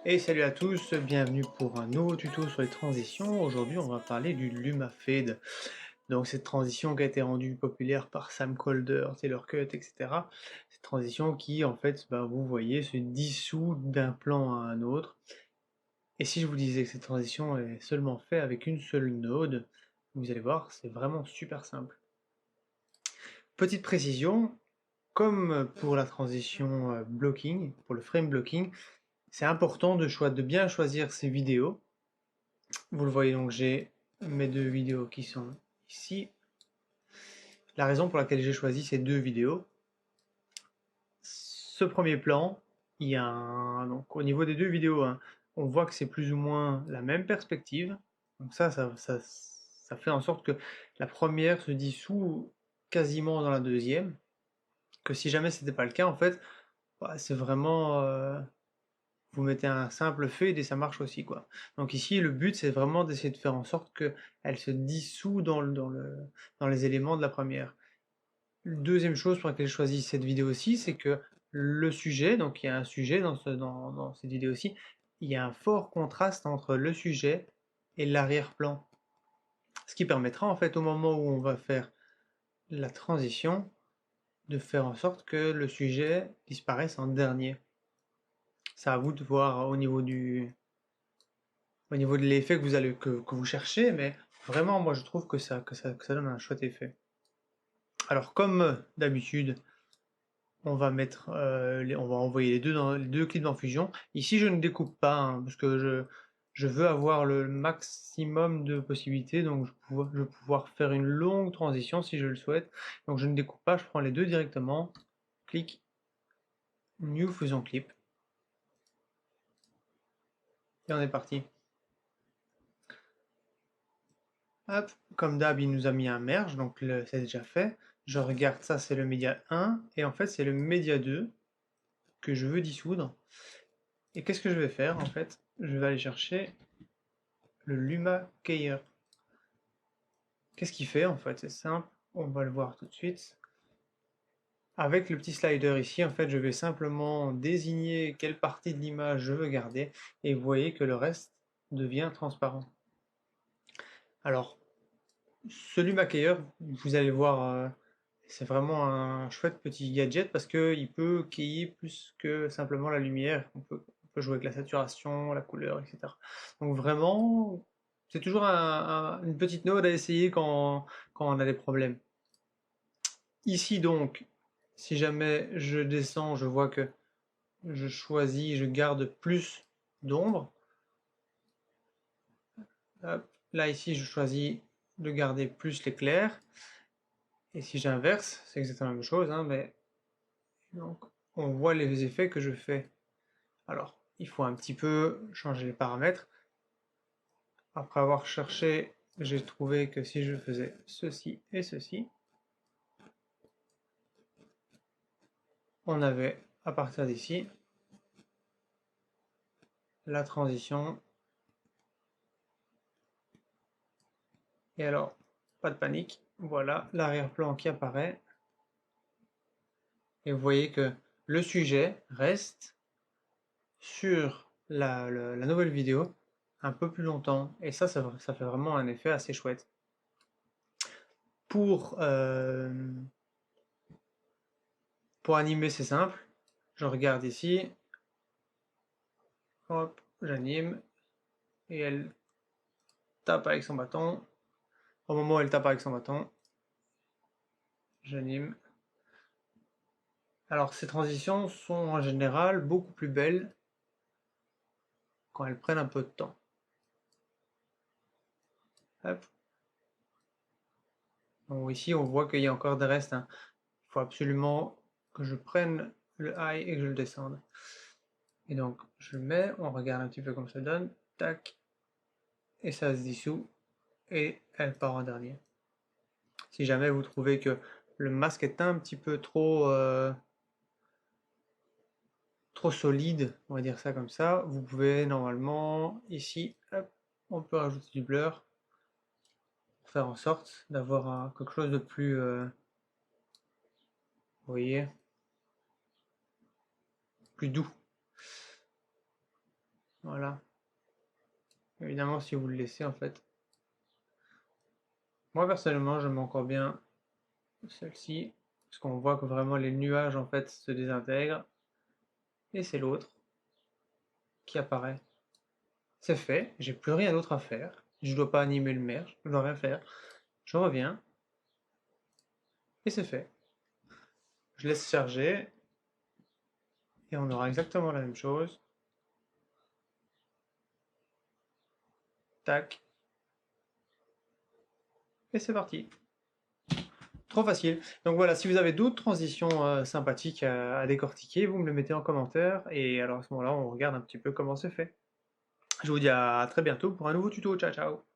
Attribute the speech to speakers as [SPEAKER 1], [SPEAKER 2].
[SPEAKER 1] Et salut à tous, bienvenue pour un nouveau tuto sur les transitions. Aujourd'hui, on va parler du LumaFade. Donc cette transition qui a été rendue populaire par Sam Colder, Taylor Cut, etc. Cette transition qui, en fait, vous voyez, se dissout d'un plan à un autre. Et si je vous disais que cette transition est seulement faite avec une seule node, vous allez voir, c'est vraiment super simple. Petite précision, comme pour la transition blocking, pour le frame blocking, c'est important de bien choisir ses vidéos. Vous le voyez donc, j'ai mes deux vidéos qui sont ici. La raison pour laquelle j'ai choisi ces deux vidéos, ce premier plan, donc au niveau des deux vidéos, hein, on voit que c'est plus ou moins la même perspective. Donc ça fait en sorte que la première se dissout quasiment dans la deuxième. Que si jamais c'était pas le cas, en fait, c'est vraiment vous mettez un simple fade et ça marche aussi, quoi. Donc ici, le but, c'est vraiment d'essayer de faire en sorte qu'elle se dissout dans les éléments de la première. Deuxième chose pour laquelle j'ai choisi cette vidéo aussi, c'est que le sujet, donc il y a un sujet dans cette vidéo aussi, il y a un fort contraste entre le sujet et l'arrière-plan. Ce qui permettra en fait au moment où on va faire la transition, de faire en sorte que le sujet disparaisse en dernier. C'est à vous de voir au niveau de l'effet que vous cherchez, mais vraiment, moi je trouve que ça donne un chouette effet. Alors, comme d'habitude, on va envoyer les deux clips dans Fusion. Ici, je ne découpe pas, hein, parce que je veux avoir le maximum de possibilités, donc je vais pouvoir faire une longue transition si je le souhaite. Donc, je ne découpe pas, je prends les deux directement, clic, New Fusion Clip, et on est parti. Hop, comme d'hab, il nous a mis un merge, donc c'est déjà fait. Je regarde ça, c'est le média 1, et en fait, c'est le média 2 que je veux dissoudre. Et qu'est-ce que je vais faire, en fait? Je vais aller chercher le Luma Keyer. Qu'est-ce qu'il fait, en fait? C'est simple, on va le voir tout de suite. Avec le petit slider ici, en fait, je vais simplement désigner quelle partie de l'image je veux garder, et vous voyez que le reste devient transparent. Alors, ce Luma Keyer, vous allez voir, c'est vraiment un chouette petit gadget parce qu'il peut keyer plus que simplement la lumière. On peut jouer avec la saturation, la couleur, etc. Donc vraiment, c'est toujours une petite node à essayer quand on a des problèmes. Ici donc, si jamais je descends, je vois que je garde plus d'ombre. Là ici, je choisis de garder plus l'éclair. Et si j'inverse, c'est exactement la même chose, hein, mais donc on voit les effets que je fais. Alors, il faut un petit peu changer les paramètres. Après avoir cherché, j'ai trouvé que si je faisais ceci et ceci, on avait, à partir d'ici, la transition. Et alors, pas de panique, voilà l'arrière-plan qui apparaît. Et vous voyez que le sujet reste sur la nouvelle vidéo un peu plus longtemps. Et ça fait vraiment un effet assez chouette. Pour, euh, pour animer, c'est simple. Je regarde ici, hop, j'anime, et elle tape avec son bâton. Au moment où elle tape avec son bâton, j'anime. Alors ces transitions sont en général beaucoup plus belles quand elles prennent un peu de temps. Hop. Donc ici on voit qu'il y a encore des restes, hein. Il faut absolument que je prenne le high et que je le descende. Et donc je le mets, on regarde un petit peu comme ça donne, tac, et ça se dissout, et elle part en dernier. Si jamais vous trouvez que le masque est un petit peu trop solide, on va dire ça comme ça, vous pouvez normalement, ici, hop, on peut rajouter du blur, pour faire en sorte d'avoir quelque chose de plus, vous voyez, plus doux. Voilà. Évidemment, si vous le laissez, en fait. Moi, personnellement, j'aime encore bien celle-ci, parce qu'on voit que vraiment les nuages, en fait, se désintègrent. Et c'est l'autre qui apparaît. C'est fait, j'ai plus rien d'autre à faire. Je dois pas animer le merge, je dois rien faire. Je reviens, et c'est fait. Je laisse charger, et on aura exactement la même chose. Tac, et c'est parti. Trop facile. Donc voilà, si vous avez d'autres transitions sympathiques à décortiquer, vous me le mettez en commentaire, et alors à ce moment-là, on regarde un petit peu comment c'est fait. Je vous dis à très bientôt pour un nouveau tuto. Ciao, ciao!